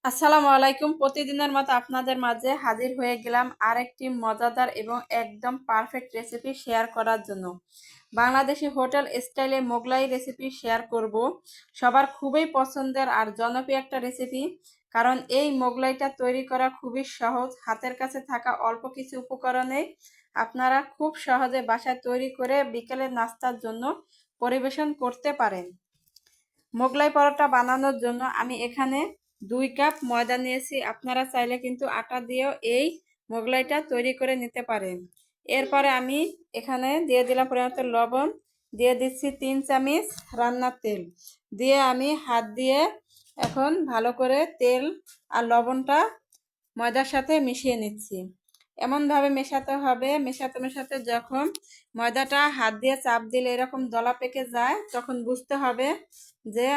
আসসালামু আলাইকুম। প্রতিদিনের মতো আপনাদের মাঝে হাজির হয়ে গেলাম আরেকটি মজাদার এবং একদম পারফেক্ট রেসিপি শেয়ার করার জন্য। বাংলাদেশি হোটেল স্টাইলে মোগলাই রেসিপি শেয়ার করব। সবার খুবই পছন্দের আর জনপ্রিয় একটা রেসিপি, কারণ এই মোগলাইটা তৈরি করা খুবই সহজ। হাতের কাছে থাকা অল্প কিছু উপকরণে আপনারা খুব সহজে বাসায় তৈরি করে বিকেলের নাস্তার জন্য পরিবেশন করতে পারেন। মোগলাই পরোটা বানানোর জন্য আমি এখানে 2 কাপ ময়দা নিয়েছি। আপনারা চাইলে কিন্তু আটা দিয়েও এই মোগলাইটা তৈরি করে নিতে পারেন। এরপরে আমি এখানে দিয়ে দিলাম পরিমাণ লবণ, দিয়ে দিচ্ছি 3 চামচ রান্নার তেল, দিয়ে আমি হাত দিয়ে এখন ভালো করে তেল আর লবণটা ময়দার সাথে মিশিয়ে নিচ্ছি। এমনভাবে মেশাতে হবে, মেশাতে মেশাতে যখন ময়দাটা হাত দিয়ে চাপ দিলে এরকম দলা পেকে যায়, তখন বুঝতে হবে যে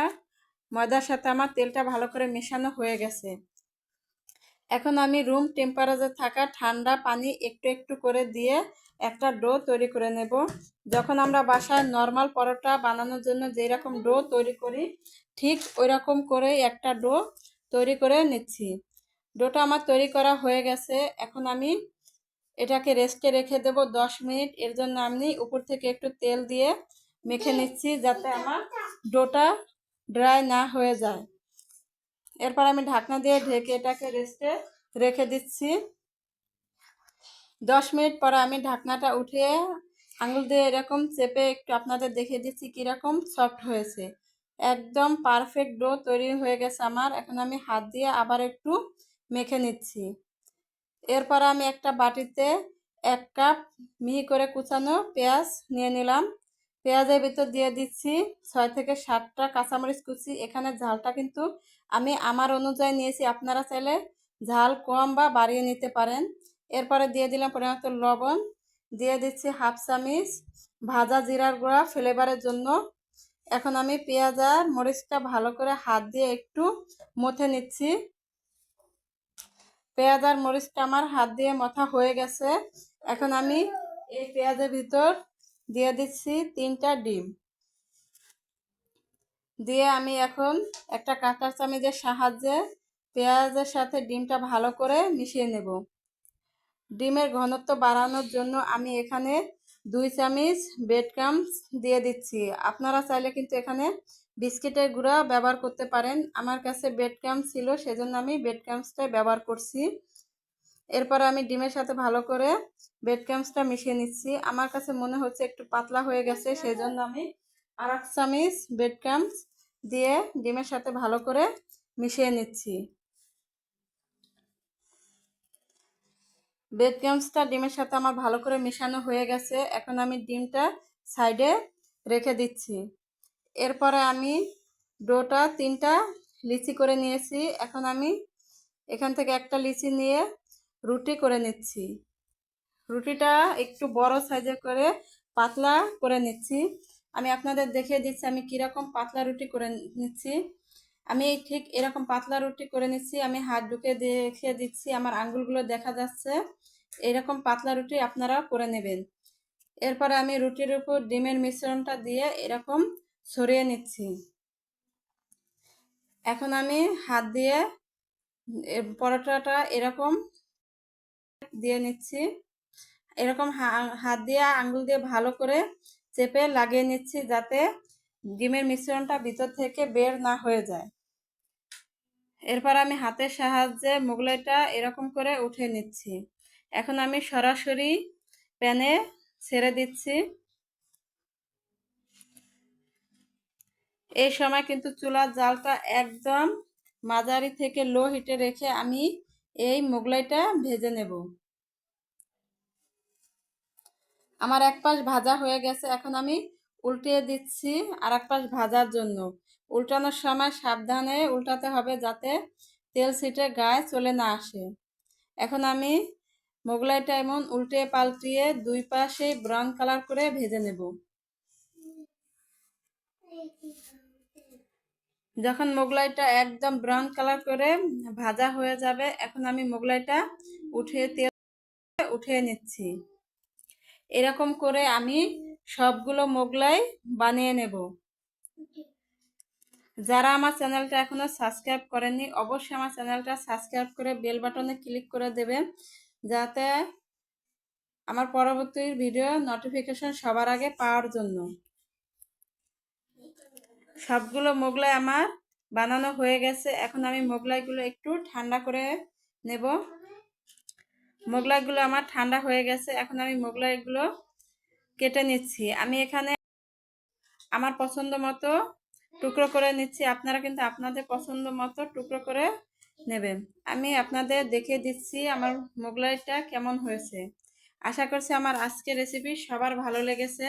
ময়দার সাথে আমার তেলটা ভালো করে মেশানো হয়ে গেছে। এখন আমি রুম টেম্পারেচার থাকা ঠান্ডা পানি একটু একটু করে দিয়ে একটা ডো তৈরি করে নেব। যখন আমরা বাসায় নর্মাল পরোটা বানানোর জন্য যেরকম ডো তৈরি করি, ঠিক ওই রকম করে একটা ডো তৈরি করে নিচ্ছি। ডোটা আমার তৈরি করা হয়ে গেছে। এখন আমি এটাকে রেস্টে রেখে দেব 10 মিনিট। এর জন্য আমি উপর থেকে একটু তেল দিয়ে মেখে নিচ্ছি, যাতে আমার ডোটা ড্রাই না হয়ে যায়। এরপর আমি ঢাকনা দিয়ে ঢেকে এটাকে রেস্টে রেখে দিচ্ছি। 10 মিনিট পরে আমি ঢাকনাটা উঠিয়ে আঙুল দিয়ে এরকম চেপে একটু আপনাদের দেখিয়ে দিচ্ছি কীরকম সফট হয়েছে। একদম পারফেক্ট ডো তৈরি হয়ে গেছে আমার। এখন আমি হাত দিয়ে আবার একটু মেখে নিচ্ছি। এরপর আমি একটা বাটিতে 1 কাপ মিহি করে কুচানো পেঁয়াজ নিয়ে নিলাম। পেঁয়াজের ভিতর দিয়ে দিচ্ছি 6 থেকে 7টা কাঁচামরিচ কুচি। এখানে ঝালটা কিন্তু আমি আমার অনুযায়ী নিয়েছি, আপনারা চাইলে ঝাল কম বা বাড়িয়ে নিতে পারেন। এরপরে দিয়ে দিলাম পরিমাণ মতো লবণ, দিয়ে দিচ্ছি 1/2 চামচ ভাজা জিরার গুঁড়া ফ্লেভারের জন্য। এখন আমি পেঁয়াজ আর মরিচটা ভালো করে হাত দিয়ে একটু মথে নিচ্ছি। পেঁয়াজ আর মরিচটা আমার হাত দিয়ে মথা হয়ে গেছে। এখন আমি এই পেঁয়াজের ভিতর দিয়ে দিচ্ছি 3টা ডিম, দিয়ে আমি এখন একটা কাঁটা চামচের সাহায্যে পেঁয়াজের সাথে ডিমটা ভালো করে মিশিয়ে নেব। ডিমের ঘনত্ব বাড়ানোর জন্য আমি এখানে 2 চামচ ব্রেড ক্রাম্বস দিয়ে দিচ্ছি। আপনারা চাইলে কিন্তু এখানে বিস্কিটের গুঁড়া ব্যবহার করতে পারেন। আমার কাছে ব্রেড ক্রাম্বস ছিল, সেজন্য আমি ব্রেড ক্রাম্বসটাই ব্যবহার করছি। এরপরে আমি ডিমের সাথে ভালো করে ব্রেড ক্রাম্বসটা মিশিয়ে নিচ্ছি। আমার কাছে মনে হচ্ছে একটু পাতলা হয়ে গেছে, সেজন্য আমি 1/2 চামচ ব্রেড ক্রাম্বস দিয়ে ডিমের সাথে ভালো করে মিশিয়ে নিচ্ছি। ব্রেড ক্রাম্বসটা ডিমের সাথে আমার ভালো করে মেশানো হয়ে গেছে। এখন আমি ডিমটা সাইডে রেখে দিচ্ছি। এরপরে আমি ডোটা 3টা লিচি করে নিয়েছি। এখন আমি এখান থেকে একটা লিচি নিয়ে রুটি করে নিচ্ছি। রুটিটা একটু বড় সাইজের করে পাতলা করে নিচ্ছি। আমি আপনাদের দেখিয়ে দিচ্ছি আমি কীরকম পাতলা রুটি করে নিচ্ছি। আমি ঠিক এরকম পাতলা রুটি করে নিচ্ছি। আমি হাত ঢুকে দেখিয়ে দিচ্ছি, আমার আঙ্গুলগুলো দেখা যাচ্ছে। এরকম পাতলা রুটি আপনারা করে নেবেন। এরপরে আমি রুটির উপর ডিমের মিশ্রণটা দিয়ে এরকম ছড়িয়ে নিচ্ছি। এখন আমি হাত দিয়ে পরোটাটা এরকম দিয়ে নিচ্ছি। এরকম হাত দিয়ে আঙ্গুল দিয়ে ভালো করে চেপে লাগিয়ে নিচ্ছি, যাতে ডিমের মিশ্রণটা ভিতর থেকে বের না হয়ে যায়। এরপর আমি হাতের সাহায্যে মোগলাইটা এরকম করে উঠে নিচ্ছি। এখন আমি সরাসরি প্যানে ছেড়ে দিচ্ছি। এই সময় কিন্তু চুলার জালটা একদম মাঝারি থেকে লো হিটে রেখে আমি এই মোগলাইটা ভেজে নেব। আমার এক পাশ ভাজা হয়ে গেছে। এখন আমি উল্টিয়ে দিচ্ছি আর এক পাশ ভাজার জন্য। উল্টানোর সময় সাবধানে উল্টাতে হবে, যাতে তেল ছিটে গায়ে চলে না আসে। এখন আমি মোগলাইটা এমন উল্টে পাল্টিয়ে 2 পাশেই ব্রাউন কালার করে ভেজে নেব। যখন মোগলাইটা একদম ব্রাউন কালার করে ভাজা হয়ে যাবে, এখন আমি মোগলাইটা উঠিয়ে নিচ্ছি। এরকম করে আমি সবগুলো মোগলাই বানিয়ে নেব। যারা আমার চ্যানেলটা এখনো সাবস্ক্রাইব করেননি অবশ্যই আমার চ্যানেলটা সাবস্ক্রাইব করে বেল বাটনে ক্লিক করে দেবেন, যাতে আমার পরবর্তী ভিডিও নোটিফিকেশন সবার আগে পাওয়ার জন্য। সবগুলো মোগলাই আমার বানানো হয়ে গেছে। এখন আমি মোগলাইগুলো একটু ঠান্ডা করে নেব। মোগলাইগুলো আমার ঠান্ডা হয়ে গেছে। এখন আমি মোগলাইগুলো কেটে নিচ্ছি। আমি এখানে আমার পছন্দ মতো টুকরো করে নিচ্ছি। আপনারা কিন্তু আপনাদের পছন্দ মতো টুকরো করে নেবেন। আমি আপনাদের দেখিয়ে দিচ্ছি আমার মোগলাইটা কেমন হয়েছে। আশা করছি আমার আজকের রেসিপি সবার ভালো লেগেছে।